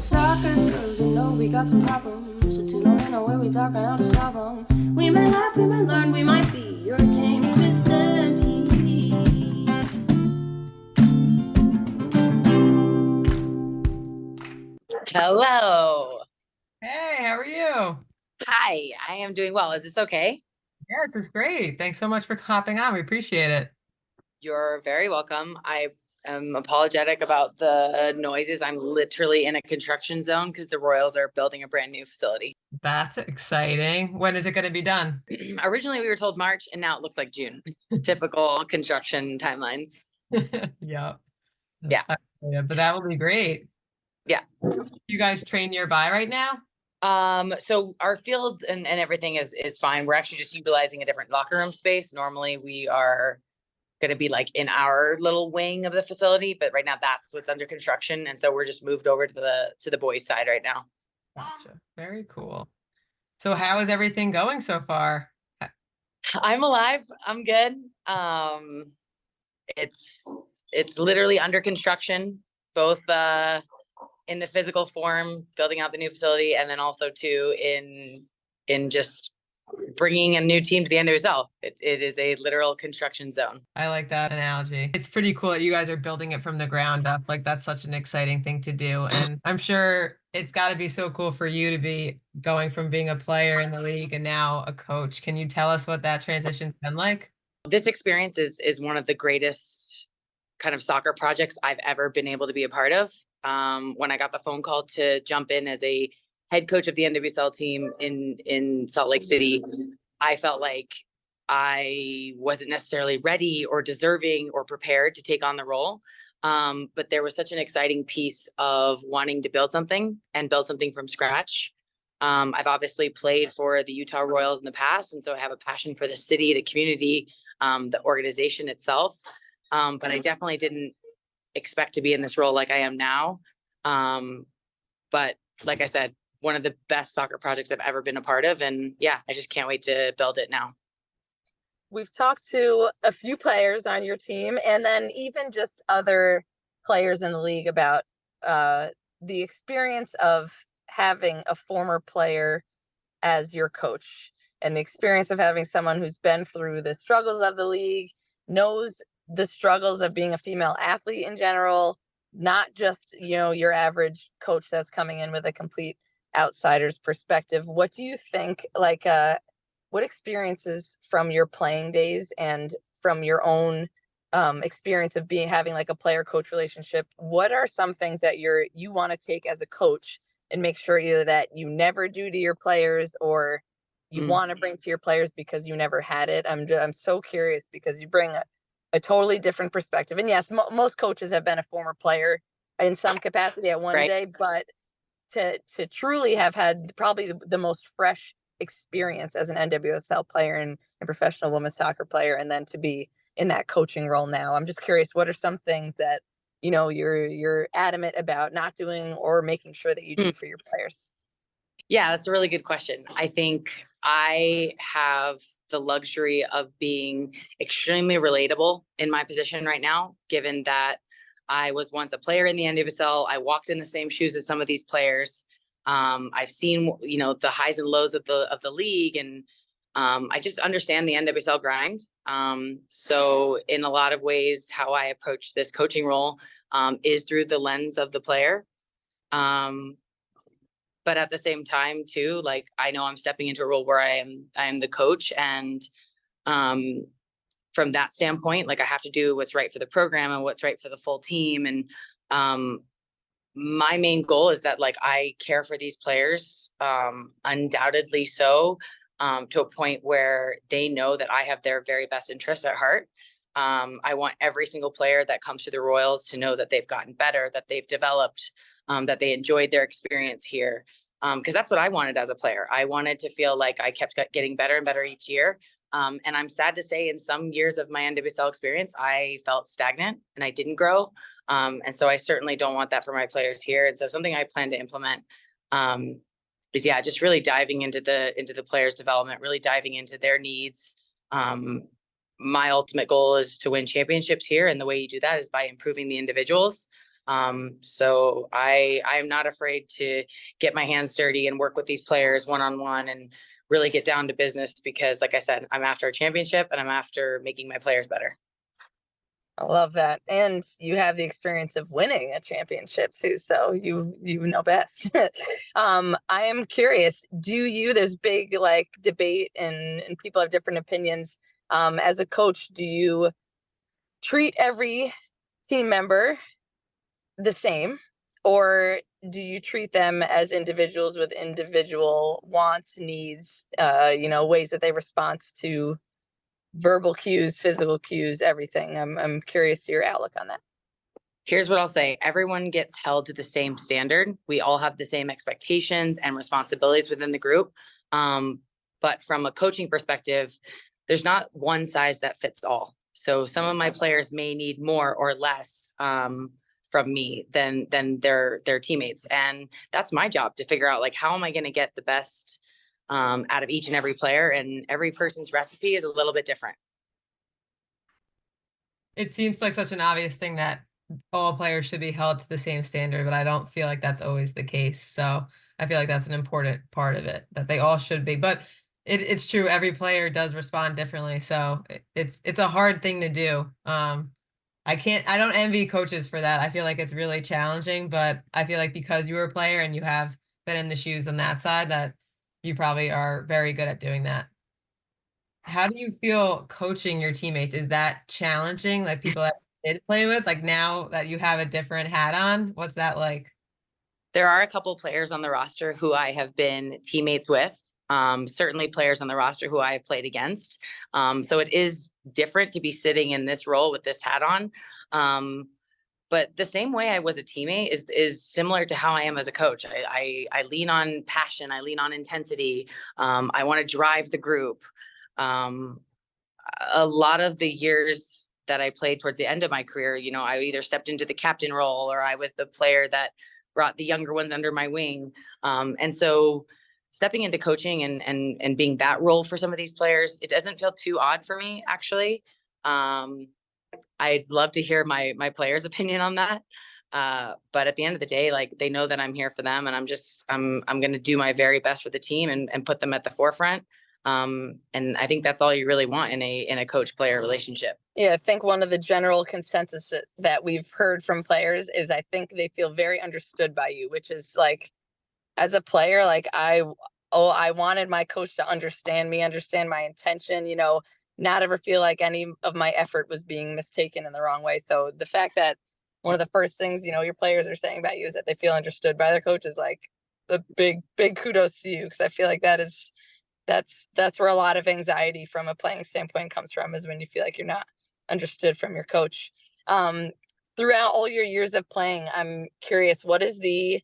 Soccer girls, you know we got some problems. So tune on in, away we talking how to solve them. We may laugh, we may learn, we might be your games with centerpiece. Hello. Hey, how are you? Hi, I am doing well. Is this okay? Yes, it's great. Thanks so much for hopping on. We appreciate it. You're very welcome. I am apologetic about the noises. I'm literally in a construction zone because the Royals are building a brand new facility. That's exciting. When is it going to be done? Originally, we were told March, and now it looks like June. Typical construction timelines. Yeah. Yeah. Yeah, but that will be great. Yeah. You guys train nearby right now? So our fields and everything is fine. We're actually just utilizing a different locker room space. Normally, we are going to be like in our little wing of the facility, but right now that's what's under construction, and so we're just moved over to the boys' side right now. Gotcha. Very cool. So how is everything going so far? I'm alive. I'm good. It's literally under construction, both in the physical form, building out the new facility, and then also too in just bringing a new team to the NWSL. It is a literal construction zone. I like that analogy. It's pretty cool that you guys are building it from the ground up. Like that's such an exciting thing to do. And I'm sure it's got to be so cool for you to be going from being a player in the league and now a coach. Can you tell us what that transition's been like? This experience is one of the greatest kind of soccer projects I've ever been able to be a part of. When I got the phone call to jump in as a head coach of the NWSL team in Salt Lake City, I felt like I wasn't necessarily ready or deserving or prepared to take on the role. But there was such an exciting piece of wanting to build something and build something from scratch. I've obviously played for the Utah Royals in the past, and so I have a passion for the city, the community, the organization itself. But I definitely didn't expect to be in this role like I am now. But like I said, one of the best soccer projects I've ever been a part of. And yeah, I just can't wait to build it now. We've talked to a few players on your team and then even just other players in the league about the experience of having a former player as your coach and the experience of having someone who's been through the struggles of the league, knows the struggles of being a female athlete in general, not just, your average coach that's coming in with a complete outsider's perspective. What do you think, what experiences from your playing days and from your own experience of having like a player coach relationship, what are some things that you want to take as a coach and make sure either that you never do to your players or you want to bring to your players because you never had it? I'm so curious because you bring a totally different perspective. And yes, most coaches have been a former player in some capacity at one day, but to truly have had probably the most fresh experience as an NWSL player and a professional women's soccer player, and then to be in that coaching role now. I'm just curious, what are some things that, you're adamant about not doing or making sure that you do for your players? Yeah, that's a really good question. I think I have the luxury of being extremely relatable in my position right now, given that I was once a player in the NWSL. I walked in the same shoes as some of these players. I've seen, the highs and lows of the league, and I just understand the NWSL grind. So in a lot of ways, how I approach this coaching role is through the lens of the player. But at the same time too, like I know I'm stepping into a role where I am the coach, and from that standpoint, like I have to do what's right for the program and what's right for the full team. And my main goal is that like I care for these players, undoubtedly so, to a point where they know that I have their very best interests at heart. I want every single player that comes to the Royals to know that they've gotten better, that they've developed, that they enjoyed their experience here. Because that's what I wanted as a player. I wanted to feel like I kept getting better and better each year. And I'm sad to say in some years of my NWSL experience, I felt stagnant and I didn't grow. And so I certainly don't want that for my players here. And so something I plan to implement is just really diving into the players' development, really diving into their needs. My ultimate goal is to win championships here. And the way you do that is by improving the individuals. So I am not afraid to get my hands dirty and work with these players one-on-one and really get down to business because, like I said, I'm after a championship and I'm after making my players better. I love that. And you have the experience of winning a championship too. So you know best. I am curious, there's big like debate and people have different opinions. As a coach, do you treat every team member the same, or do you treat them as individuals with individual wants, needs, ways that they respond to verbal cues, physical cues, everything? I'm curious to your outlook on that. Here's what I'll say. Everyone gets held to the same standard. We all have the same expectations and responsibilities within the group. But from a coaching perspective, there's not one size that fits all. So some of my players may need more or less from me than their teammates. And that's my job to figure out, like, how am I going to get the best out of each and every player? And every person's recipe is a little bit different. It seems like such an obvious thing that all players should be held to the same standard, but I don't feel like that's always the case. So I feel like that's an important part of it, that they all should be. But it's true, every player does respond differently. So it's a hard thing to do. I don't envy coaches for that. I feel like it's really challenging, but I feel like because you were a player and you have been in the shoes on that side, that you probably are very good at doing that. How do you feel coaching your teammates? Is that challenging? Like people that you did play with, like now that you have a different hat on, what's that like? There are a couple players on the roster who I have been teammates with. Certainly players on the roster who I have played against. So it is different to be sitting in this role with this hat on. But the same way I was a teammate is similar to how I am as a coach. I lean on passion. I lean on intensity. I want to drive the group. A lot of the years that I played towards the end of my career, I either stepped into the captain role or I was the player that brought the younger ones under my wing. And so stepping into coaching and being that role for some of these players, it doesn't feel too odd for me, actually. I'd love to hear my players' opinion on that. But at the end of the day, like, they know that I'm here for them, and I'm going to do my very best for the team and put them at the forefront. And I think that's all you really want in a coach player relationship. Yeah, I think one of the general consensus that we've heard from players is I think they feel very understood by you, which is like, as a player, like I wanted my coach to understand me, understand my intention, not ever feel like any of my effort was being mistaken in the wrong way. So the fact that one of the first things, your players are saying about you is that they feel understood by their coach is like a big kudos to you. Cause I feel like that's where a lot of anxiety from a playing standpoint comes from, is when you feel like you're not understood from your coach. Throughout all your years of playing, I'm curious, what is the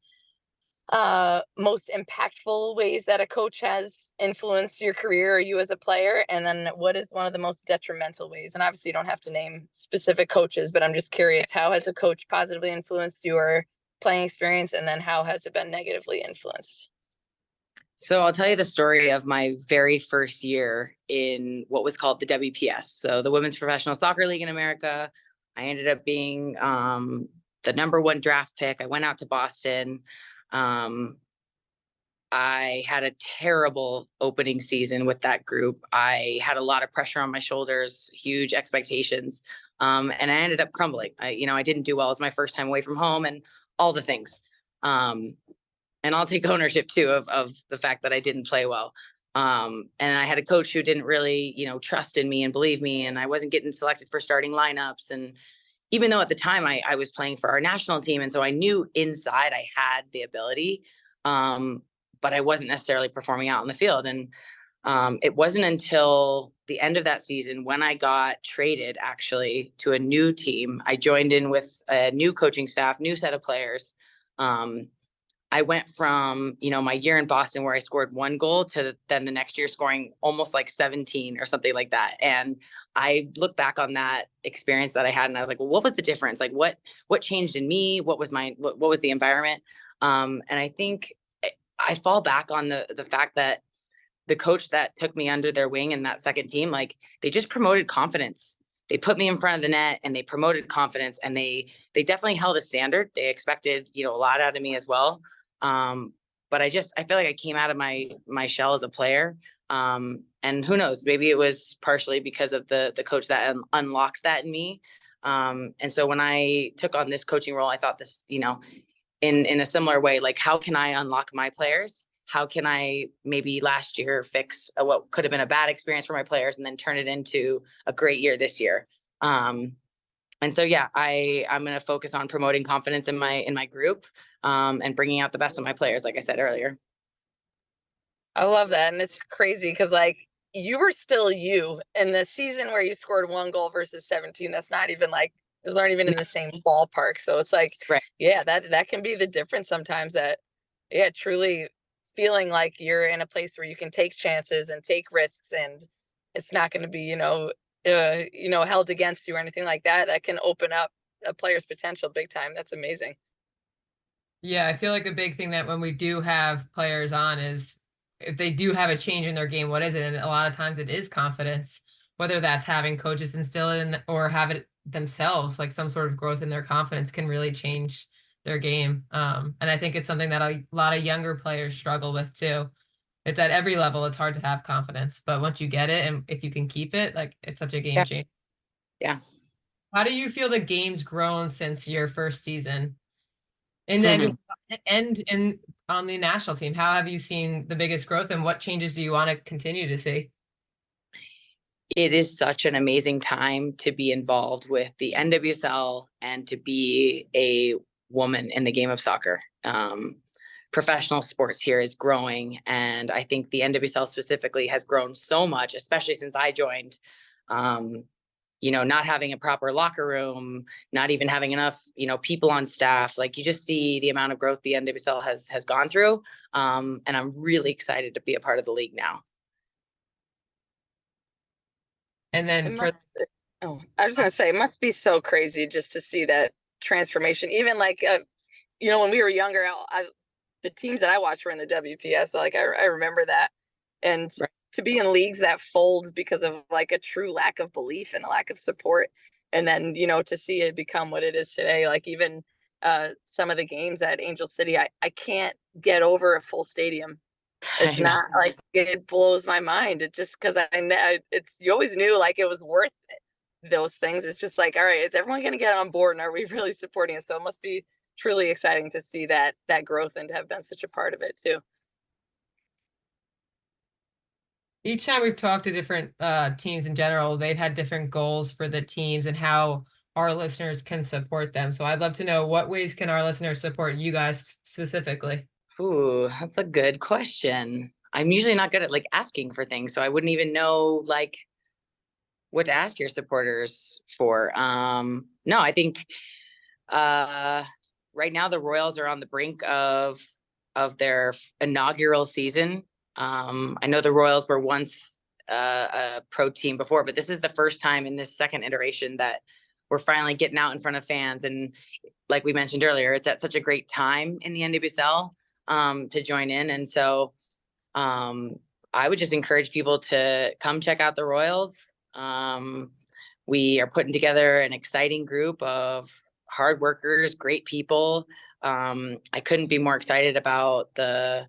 most impactful ways that a coach has influenced your career or you as a player? And then what is one of the most detrimental ways? And obviously you don't have to name specific coaches, but I'm just curious, how has a coach positively influenced your playing experience? And then how has it been negatively influenced? So I'll tell you the story of my very first year in what was called the WPS. So the Women's Professional Soccer League in America. I ended up being the #1 draft pick. I went out to Boston. I had a terrible opening season with that group. I had a lot of pressure on my shoulders, huge expectations. And I ended up crumbling. I didn't do well. It was my first time away from home and all the things. And I'll take ownership too of the fact that I didn't play well. And I had a coach who didn't really, trust in me and believe me. And I wasn't getting selected for starting lineups. And even though at the time I was playing for our national team, and so I knew inside I had the ability, but I wasn't necessarily performing out on the field. And it wasn't until the end of that season when I got traded actually to a new team. I joined in with a new coaching staff, new set of players. I went from, my year in Boston where I scored 1 goal to then the next year scoring almost like 17 or something like that. And I look back on that experience that I had and I was like, well, what was the difference? Like what changed in me? What was what was the environment? And I think I fall back on the fact that the coach that took me under their wing in that second team, like, they just promoted confidence. put me in front of the net and they promoted confidence, and they definitely held a standard. They expected, a lot out of me as well. But I feel like I came out of my shell as a player. And who knows, maybe it was partially because of the coach that unlocked that in me. And so when I took on this coaching role, I thought this, in a similar way, like, how can I unlock my players? How can I maybe last year fix what could have been a bad experience for my players and then turn it into a great year this year? And so, yeah, I'm going to focus on promoting confidence in my group, and bringing out the best of my players, like I said earlier. I love that. And it's crazy because, like, you were still you in the season where you scored 1 goal versus 17. That's not even like, those aren't even in the same ballpark. So it's like, Right. yeah, that can be the difference sometimes, that, yeah, truly feeling like you're in a place where you can take chances and take risks, and it's not going to be, held against you or anything like that. That can open up a player's potential big time. That's amazing. Yeah, I feel like a big thing that when we do have players on is if they do have a change in their game, what is it? And a lot of times it is confidence, whether that's having coaches instill it in or have it themselves, like some sort of growth in their confidence can really change their game. And I think it's something that a lot of younger players struggle with too. It's at every level, it's hard to have confidence, but once you get it and if you can keep it, like it's such a game changer. Yeah. How do you feel the game's grown since your first season? And then and on the national team, how have you seen the biggest growth and what changes do you want to continue to see? It is such an amazing time to be involved with the NWSL and to be a woman in the game of soccer. Professional sports here is growing, and I think the NWSL specifically has grown so much, especially since I joined. Not having a proper locker room, not even having enough, people on staff. Like, you just see the amount of growth the NWSL has gone through. And I'm really excited to be a part of the league now. And then for I was going to say, it must be so crazy just to see that transformation. Even like, when we were younger, the teams that I watched were in the WPS. Like, I remember that. And Right. to be in leagues that fold because of like a true lack of belief and a lack of support. And then, to see it become what it is today, like even some of the games at Angel City, I can't get over a full stadium. It's not like, it blows my mind. It just, because you always knew like it was worth it, those things. It's just like, all right, is everyone going to get on board, and are we really supporting it? So it must be truly exciting to see that growth and to have been such a part of it too. Each time we've talked to different teams in general, they've had different goals for the teams and how our listeners can support them. So I'd love to know, what ways can our listeners support you guys specifically? Ooh, that's a good question. I'm usually not good at like asking for things, so I wouldn't even know like what to ask your supporters for. No, I think right now the Royals are on the brink of their inaugural season. I know the Royals were once a pro team before, but this is the first time in this second iteration that we're finally getting out in front of fans. And like we mentioned earlier, it's at such a great time in the NWSL to join in. And so I would just encourage people to come check out the Royals. We are putting together an exciting group of hard workers, great people. I couldn't be more excited about the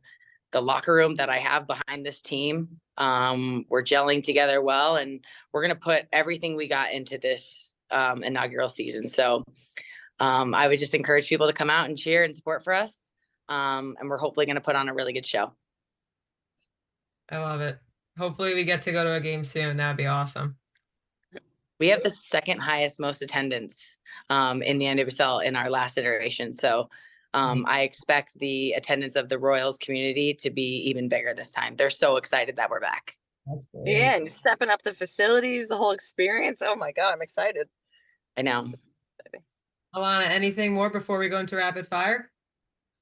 locker room that I have behind this team. We're gelling together well, and we're going to put everything we got into this inaugural season. So I would just encourage people to come out and cheer and support for us. And we're hopefully going to put on a really good show. I love it. Hopefully we get to go to a game soon. That would be awesome. We have the second highest most attendance in the NWSL in our last iteration. So I expect the attendance of the Royals community to be even bigger this time. They're so excited that we're back. Yeah, and stepping up the facilities, the whole experience. Oh my God, I'm excited. I know. Alana, anything more before we go into rapid fire?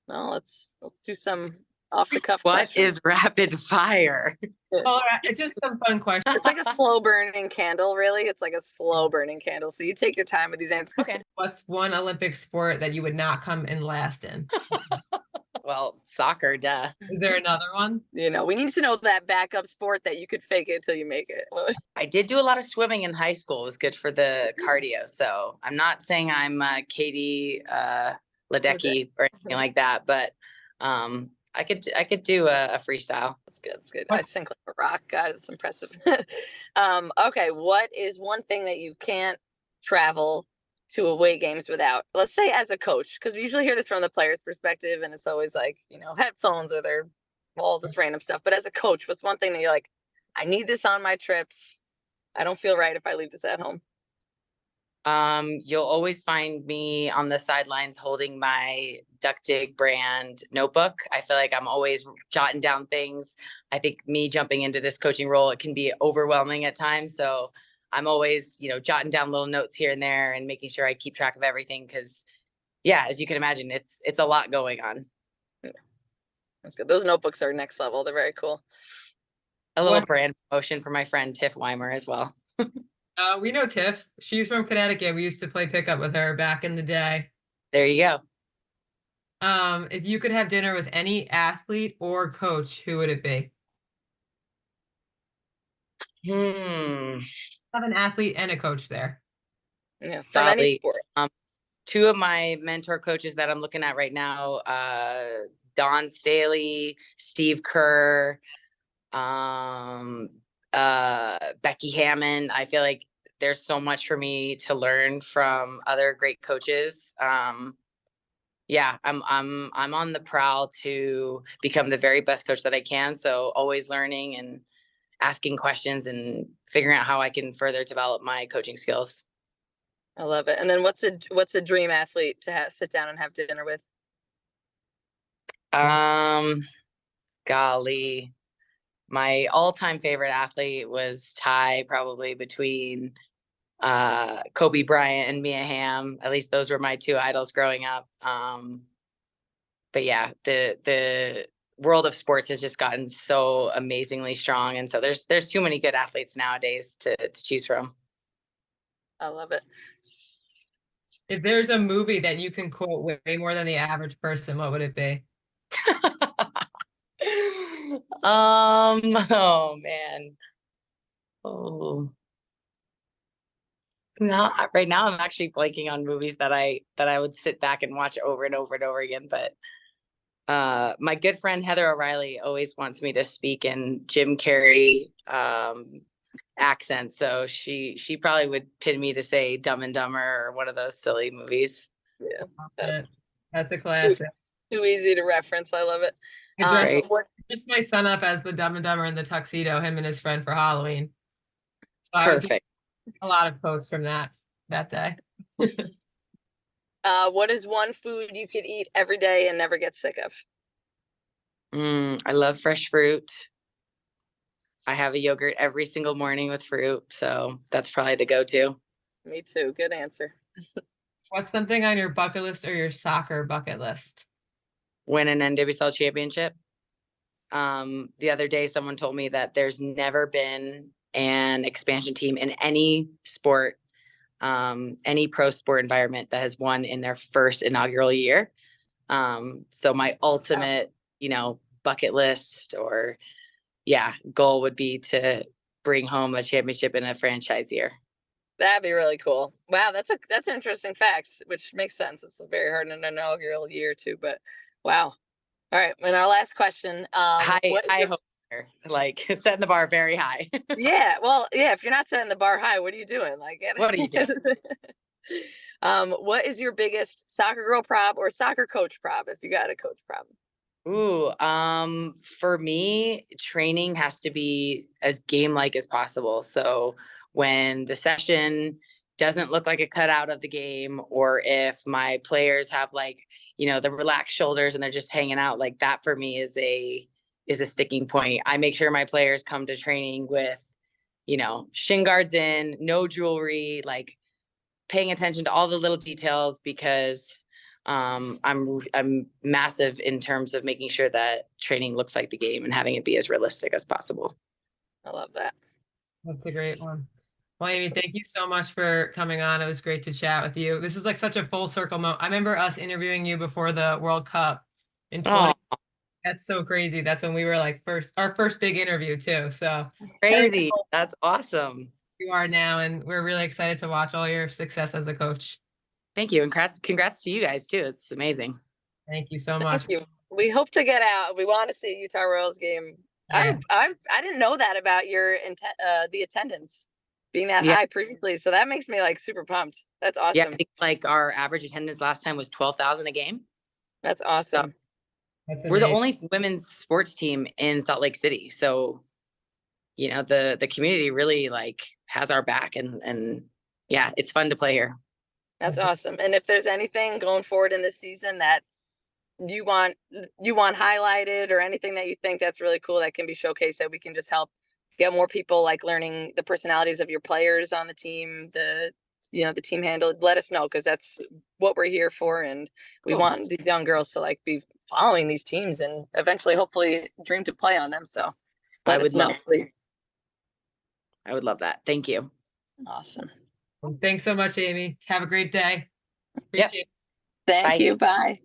No, let's do some off the cuff What questions. is rapid fire? All right, it's just some fun questions. It's like a slow burning candle, really. It's like a slow burning candle. So you take your time with these answers. Okay. What's one Olympic sport that you would not come in last in? well, soccer, duh. Is there another one? You know, we need to know that backup sport that you could fake it till you make it. I did do a lot of swimming in high school. It was good for the cardio. So I'm not saying I'm Katie Ledecky or anything like that, but I could do a freestyle. That's good. That's good. I sink like a rock. God, it's impressive. Okay, what is one thing that you can't travel to away games without? Let's say as a coach, because we usually hear this from the player's perspective, and it's always like, you know, headphones or their all this random stuff. But as a coach, what's one thing that you're like, I need this on my trips. I don't feel right if I leave this at home. You'll always find me on the sidelines holding my Duck Dig brand notebook. I feel like I'm always jotting down things. I think me jumping into this coaching role, it can be overwhelming at times. So I'm always, you know, jotting down little notes here and there and making sure I keep track of everything. Cause yeah, as you can imagine, it's a lot going on. That's good. Those notebooks are next level. They're very cool. A little brand promotion for my friend Tiff Weimer as well. We know Tiff. She's from Connecticut. We used to play pickup with her back in the day. There you go. If you could have dinner with any athlete or coach, who would it be? Have an athlete and a coach there. Yeah, from any sport. Two of my mentor coaches that I'm looking at right now, Don Staley, Steve Kerr, Becky Hammond. I feel like there's so much for me to learn from other great coaches. Yeah, I'm on the prowl to become the very best coach that I can. So always learning and asking questions and figuring out how I can further develop my coaching skills. I love it. And then what's a dream athlete to sit down and have dinner with? Golly, my all-time favorite athlete was probably between Kobe Bryant and Mia Hamm. At least those were my two idols growing up. But yeah, the world of sports has just gotten so amazingly strong, and so there's too many good athletes nowadays to choose from. I love it. If there's a movie that you can quote way more than the average person, what would it be? Oh man. Oh. No, right now I'm actually blanking on movies that I would sit back and watch over and over and over again. But my good friend Heather O'Reilly always wants me to speak in Jim Carrey accent. So she probably would pin me to say Dumb and Dumber or one of those silly movies. Yeah. That's a classic. Too easy to reference. I love it. I dressed my son up as the Dumb and Dumber in the tuxedo, him and his friend, for Halloween. So Perfect. A lot of quotes from that day. What is one food you could eat every day and never get sick of? I love fresh fruit. I have a yogurt every single morning with fruit, so that's probably the go-to. Me too. Good answer. What's something on your bucket list or your soccer bucket list? Win an NWSL championship. The other day, someone told me that there's never been an expansion team in any sport, any pro sport environment that has won in their first inaugural year. So my ultimate, bucket list or goal would be to bring home a championship in a franchise year. That'd be really cool. Wow, that's an interesting fact, which makes sense. It's very hard in an inaugural year too, but wow. All right, and our last question. I hope like setting the bar very high. Yeah, well, yeah. If you're not setting the bar high, what are you doing? Like, what are you doing? What is your biggest soccer girl prob or soccer coach prob, if you got a coach problem? Ooh, for me, training has to be as game-like as possible. So when the session doesn't look like a cutout of the game, or if my players have the relaxed shoulders and they're just hanging out, like that for me is a sticking point. I make sure my players come to training with, shin guards in, no jewelry, like paying attention to all the little details, because I'm massive in terms of making sure that training looks like the game and having it be as realistic as possible. I love that. That's a great one. Well, Amy, thank you so much for coming on. It was great to chat with you. This is like such a full circle moment. I remember us interviewing you before the World Cup, in Oh, 20. That's so crazy. That's when we were like our first big interview too. So very crazy. cool That's awesome. you are now, and we're really excited to watch all your success as a coach. Thank you. And congrats to you guys too. It's amazing. Thank you so Thank much. you. We hope to get out. We want to see a Utah Royals game. Yeah. I didn't know that about your the attendance being that Yeah. high previously. So that makes me like super pumped. That's Yeah, awesome. I think like our average attendance last time was 12,000 a game. That's So awesome. That's we're the amazing. only women's sports team in Salt Lake City. So, you know, the community really like has our back, and yeah, it's fun to play here. That's awesome. And if there's anything going forward in this season that you want highlighted, or anything that you think that's really cool that can be showcased, that we can just help get more people like learning the personalities of your players on the team, the team handle, let us know, because that's what we're here for, and we Cool. want these young girls to like be following these teams and eventually hopefully dream to play on them. So let us know, please. I would love that. Thank you. Awesome. Well, thanks so much, Amy. Have a great day. Yep. Appreciate it. Thank Bye. you. Bye.